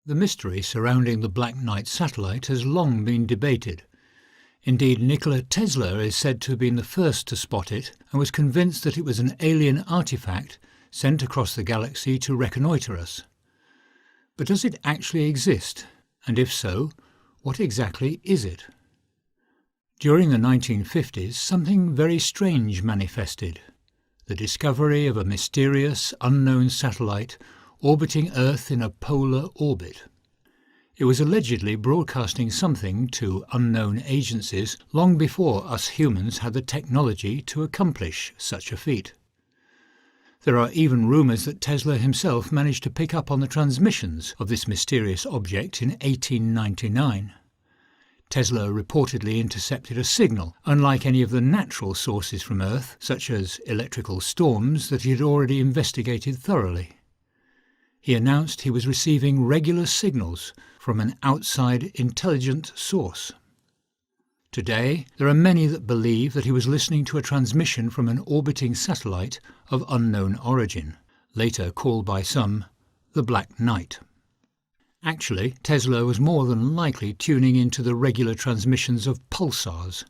The mystery surrounding the Black Knight satellite has long been debated. Indeed, Nikola Tesla is said to have been the first to spot it and was convinced that it was an alien artifact sent across the galaxy to reconnoitre us. But does it actually exist? And if so, what exactly is it? During the 1950s, something very strange manifested: the discovery of a mysterious, unknown satellite orbiting Earth in a polar orbit. It was allegedly broadcasting something to unknown agencies long before us humans had the technology to accomplish such a feat. There are even rumours that Tesla himself managed to pick up on the transmissions of this mysterious object in 1899. Tesla reportedly intercepted a signal, unlike any of the natural sources from Earth, such as electrical storms, that he had already investigated thoroughly. He announced he was receiving regular signals from an outside intelligent source. Today, there are many that believe that he was listening to a transmission from an orbiting satellite of unknown origin, later called by some the Black Knight. Actually, Tesla was more than likely tuning into the regular transmissions of pulsars,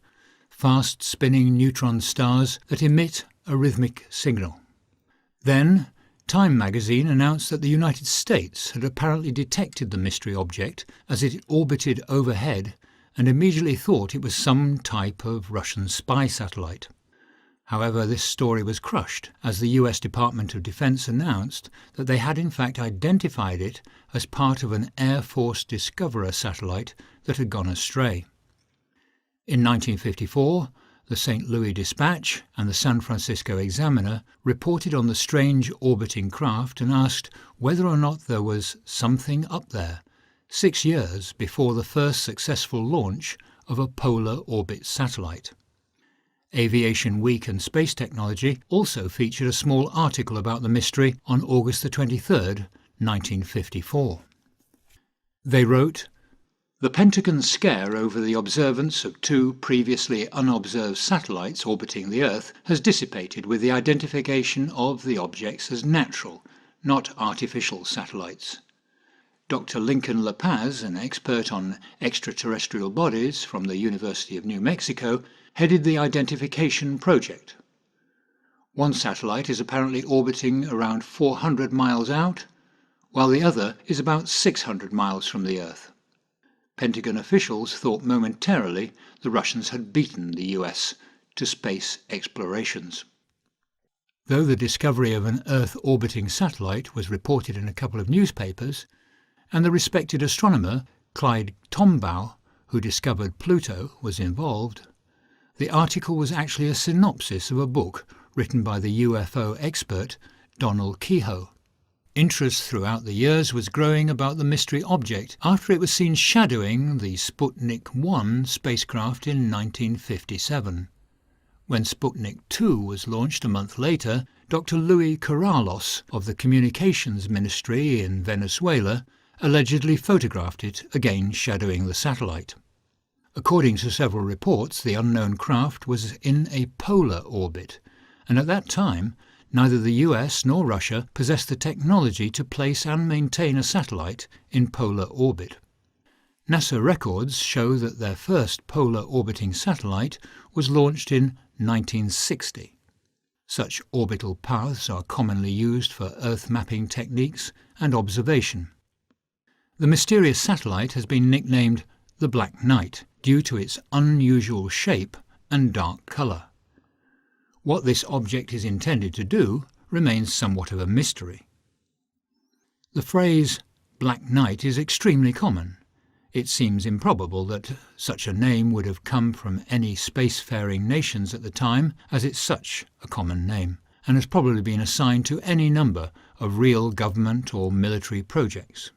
fast-spinning neutron stars that emit a rhythmic signal. Then, Time magazine announced that the United States had apparently detected the mystery object as it orbited overhead and immediately thought it was some type of Russian spy satellite. However, this story was crushed as the US Department of Defense announced that they had in fact identified it as part of an Air Force Discoverer satellite that had gone astray. In 1954, the St. Louis Dispatch and the San Francisco Examiner reported on the strange orbiting craft and asked whether or not there was something up there, 6 years before the first successful launch of a polar orbit satellite. Aviation Week and Space Technology also featured a small article about the mystery on August 23, 1954. They wrote, "The Pentagon's scare over the observance of 2 previously unobserved satellites orbiting the Earth has dissipated with the identification of the objects as natural, not artificial satellites. Dr. Lincoln La Paz, an expert on extraterrestrial bodies from the University of New Mexico, headed the identification project. One satellite is apparently orbiting around 400 miles out, while the other is about 600 miles from the Earth. Pentagon officials thought momentarily the Russians had beaten the US to space explorations." Though the discovery of an Earth-orbiting satellite was reported in a couple of newspapers, and the respected astronomer Clyde Tombaugh, who discovered Pluto, was involved, the article was actually a synopsis of a book written by the UFO expert Donald Keyhoe. Interest throughout the years was growing about the mystery object after it was seen shadowing the Sputnik 1 spacecraft in 1957. When Sputnik 2 was launched a month later, Dr. Luis Corrales of the Communications Ministry in Venezuela allegedly photographed it, again shadowing the satellite. According to several reports, the unknown craft was in a polar orbit, and at that time neither the US nor Russia possessed the technology to place and maintain a satellite in polar orbit. NASA records show that their first polar orbiting satellite was launched in 1960. Such orbital paths are commonly used for Earth mapping techniques and observation. The mysterious satellite has been nicknamed the Black Knight due to its unusual shape and dark colour. What this object is intended to do remains somewhat of a mystery. The phrase Black Knight is extremely common. It seems improbable that such a name would have come from any spacefaring nations at the time, as it's such a common name, and has probably been assigned to any number of real government or military projects.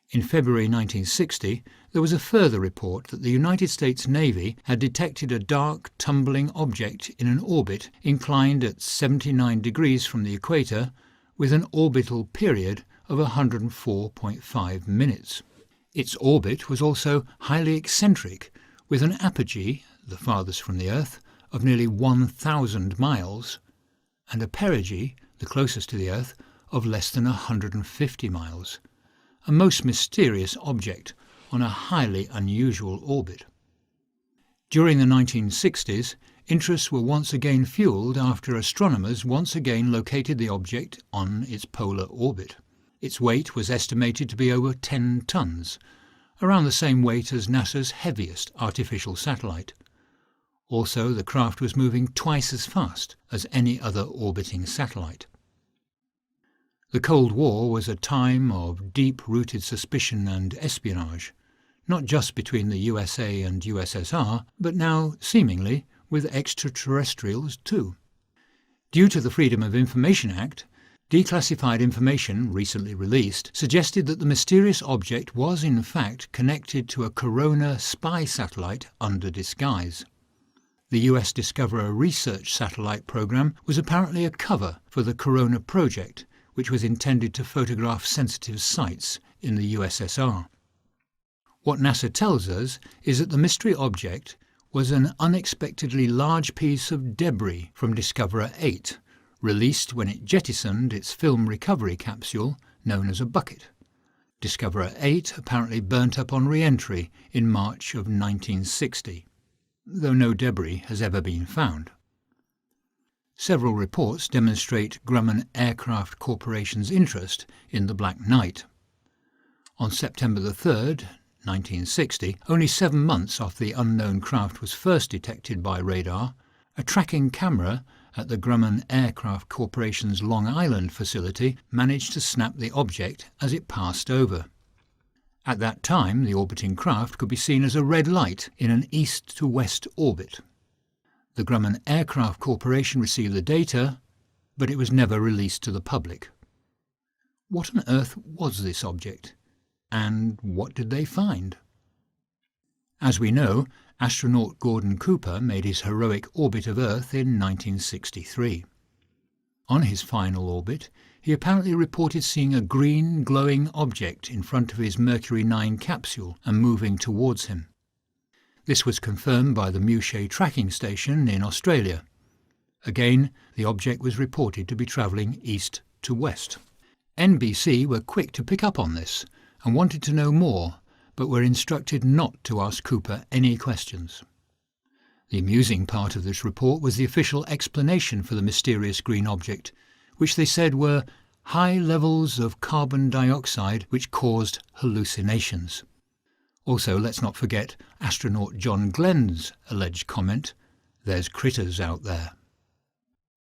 In February 1960, there was a further report that the United States Navy had detected a dark, tumbling object in an orbit inclined at 79 degrees from the equator, with an orbital period of 104.5 minutes. Its orbit was also highly eccentric, with an apogee, the farthest from the Earth, of nearly 1,000 miles, and a perigee, the closest to the Earth, of less than 150 miles. a most mysterious object on a highly unusual orbit. During the 1960s, interests were once again fuelled after astronomers once again located the object on its polar orbit. Its weight was estimated to be over 10 tons, around the same weight as NASA's heaviest artificial satellite. Also, the craft was moving twice as fast as any other orbiting satellite. The Cold War was a time of deep-rooted suspicion and espionage, not just between the USA and USSR, but now, seemingly, with extraterrestrials too. Due to the Freedom of Information Act, declassified information recently released suggested that the mysterious object was in fact connected to a Corona spy satellite under disguise. The US Discoverer research satellite program was apparently a cover for the Corona project, which was intended to photograph sensitive sites in the USSR. What NASA tells us is that the mystery object was an unexpectedly large piece of debris from Discoverer 8, released when it jettisoned its film recovery capsule known as a bucket. Discoverer 8 apparently burnt up on re-entry in March of 1960, though no debris has ever been found. Several reports demonstrate Grumman Aircraft Corporation's interest in the Black Knight. On September 3rd, 1960, only 7 months after the unknown craft was first detected by radar, a tracking camera at the Grumman Aircraft Corporation's Long Island facility managed to snap the object as it passed over. At that time, the orbiting craft could be seen as a red light in an east-to-west orbit. The Grumman Aircraft Corporation received the data, but it was never released to the public. What on earth was this object? And what did they find? As we know, astronaut Gordon Cooper made his heroic orbit of Earth in 1963. On his final orbit, he apparently reported seeing a green, glowing object in front of his Mercury 9 capsule and moving towards him. This was confirmed by the Muche tracking station in Australia. Again, the object was reported to be travelling east to west. NBC were quick to pick up on this and wanted to know more, but were instructed not to ask Cooper any questions. The amusing part of this report was the official explanation for the mysterious green object, which they said were high levels of carbon dioxide which caused hallucinations. Also, let's not forget astronaut John Glenn's alleged comment, "There's critters out there."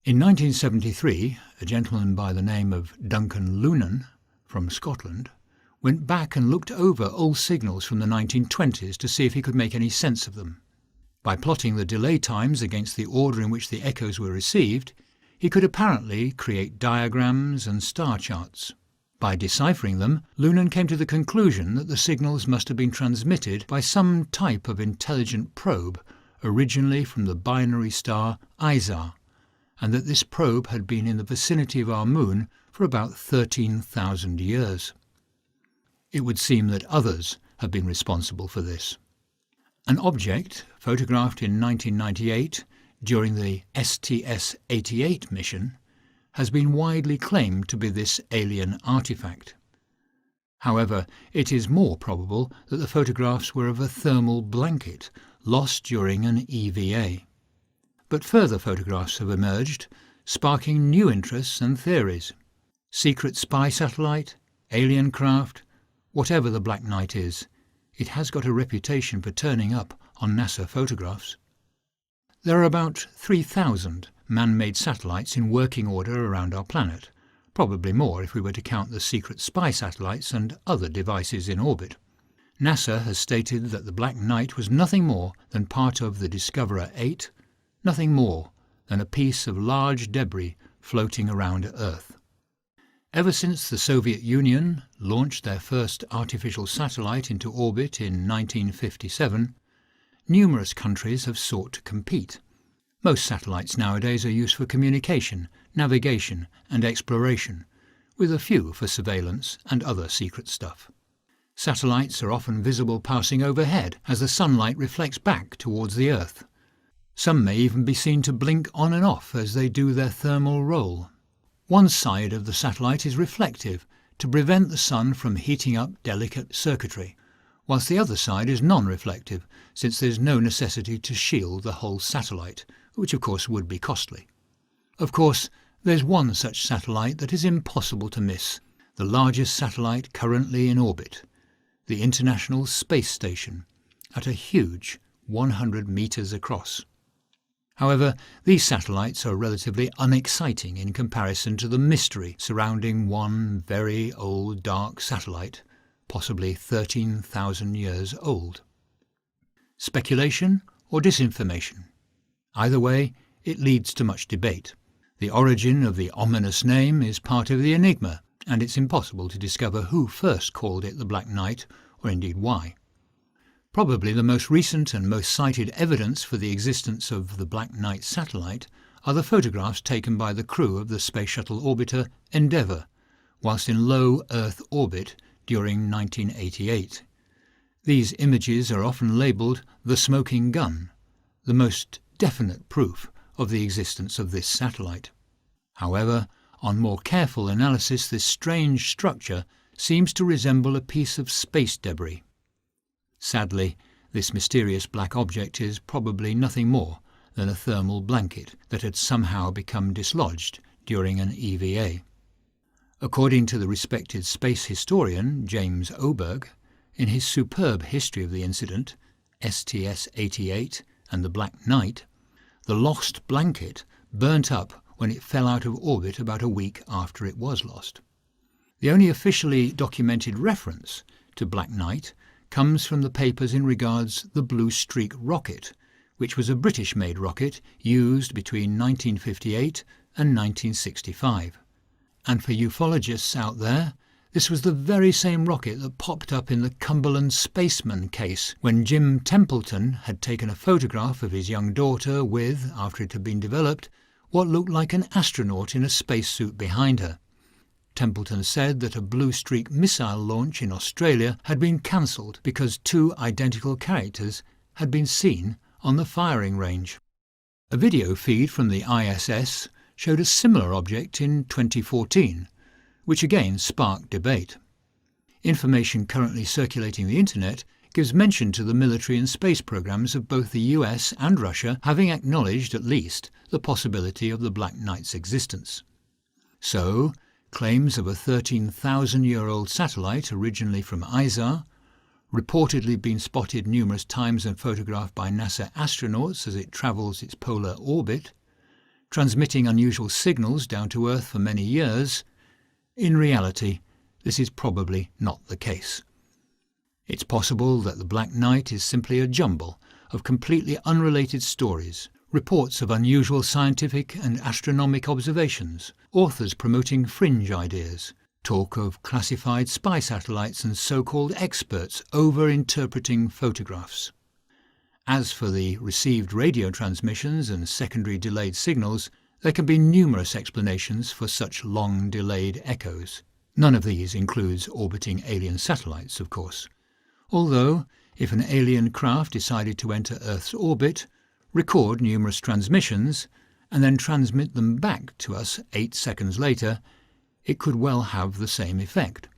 In 1973, a gentleman by the name of Duncan Lunan from Scotland went back and looked over old signals from the 1920s to see if he could make any sense of them. By plotting the delay times against the order in which the echoes were received, he could apparently create diagrams and star charts. By deciphering them, Lunan came to the conclusion that the signals must have been transmitted by some type of intelligent probe originally from the binary star Izar, and that this probe had been in the vicinity of our moon for about 13,000 years. It would seem that others have been responsible for this. An object, photographed in 1998 during the STS-88 mission, has been widely claimed to be this alien artifact. However, it is more probable that the photographs were of a thermal blanket lost during an EVA. But further photographs have emerged, sparking new interests and theories. Secret spy satellite, alien craft, whatever the Black Knight is, it has got a reputation for turning up on NASA photographs. There are about 3,000 man-made satellites in working order around our planet, probably more if we were to count the secret spy satellites and other devices in orbit. NASA has stated that the Black Knight was nothing more than part of the Discoverer 8, nothing more than a piece of large debris floating around Earth. Ever since the Soviet Union launched their first artificial satellite into orbit in 1957, numerous countries have sought to compete. Most satellites nowadays are used for communication, navigation and exploration, with a few for surveillance and other secret stuff. Satellites are often visible passing overhead as the sunlight reflects back towards the Earth. Some may even be seen to blink on and off as they do their thermal roll. One side of the satellite is reflective, to prevent the sun from heating up delicate circuitry, whilst the other side is non-reflective, since there is no necessity to shield the whole satellite, which of course would be costly. Of course, there's one such satellite that is impossible to miss, the largest satellite currently in orbit, the International Space Station, at a huge 100 metres across. However, these satellites are relatively unexciting in comparison to the mystery surrounding one very old dark satellite, possibly 13,000 years old. Speculation or disinformation? Either way, it leads to much debate. The origin of the ominous name is part of the enigma, and it's impossible to discover who first called it the Black Knight, or indeed why. Probably the most recent and most cited evidence for the existence of the Black Knight satellite are the photographs taken by the crew of the Space Shuttle orbiter Endeavour, whilst in low Earth orbit during 1988. These images are often labelled the smoking gun, the most definite proof of the existence of this satellite. However, on more careful analysis, this strange structure seems to resemble a piece of space debris. Sadly, this mysterious black object is probably nothing more than a thermal blanket that had somehow become dislodged during an EVA. According to the respected space historian James Oberg, in his superb history of the incident, STS-88 and the Black Knight, the lost blanket burnt up when it fell out of orbit about a week after it was lost. The only officially documented reference to Black Knight comes from the papers in regards the Blue Streak rocket, which was a British-made rocket used between 1958 and 1965. And for ufologists out there, this was the very same rocket that popped up in the Cumberland Spaceman case when Jim Templeton had taken a photograph of his young daughter with, after it had been developed, what looked like an astronaut in a spacesuit behind her. Templeton said that a Blue Streak missile launch in Australia had been cancelled because two identical characters had been seen on the firing range. A video feed from the ISS showed a similar object in 2014, which again sparked debate. Information currently circulating the internet gives mention to the military and space programs of both the US and Russia having acknowledged at least the possibility of the Black Knight's existence. So, claims of a 13,000-year-old satellite originally from ISAR, reportedly been spotted numerous times and photographed by NASA astronauts as it travels its polar orbit, transmitting unusual signals down to Earth for many years. In reality, this is probably not the case. It's possible that the Black Knight is simply a jumble of completely unrelated stories, reports of unusual scientific and astronomical observations, authors promoting fringe ideas, talk of classified spy satellites and so-called experts over-interpreting photographs. As for the received radio transmissions and secondary delayed signals, there can be numerous explanations for such long-delayed echoes. None of these includes orbiting alien satellites, of course. Although, if an alien craft decided to enter Earth's orbit, record numerous transmissions, and then transmit them back to us 8 seconds later, it could well have the same effect.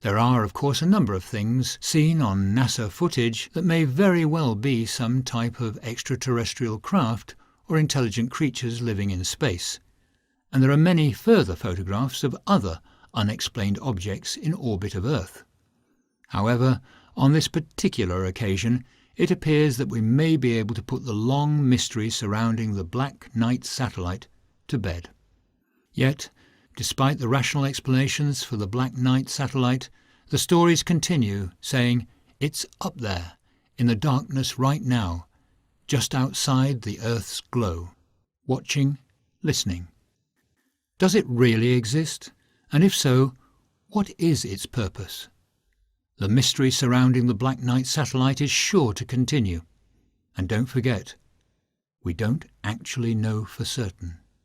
There are, of course, a number of things seen on NASA footage that may very well be some type of extraterrestrial craft or intelligent creatures living in space. And there are many further photographs of other unexplained objects in orbit of Earth. However, on this particular occasion, it appears that we may be able to put the long mystery surrounding the Black Knight satellite to bed. Yet, despite the rational explanations for the Black Knight satellite, the stories continue, saying it's up there, in the darkness right now, just outside the Earth's glow, watching, listening. Does it really exist? And if so, what is its purpose? The mystery surrounding the Black Knight satellite is sure to continue. And don't forget, we don't actually know for certain.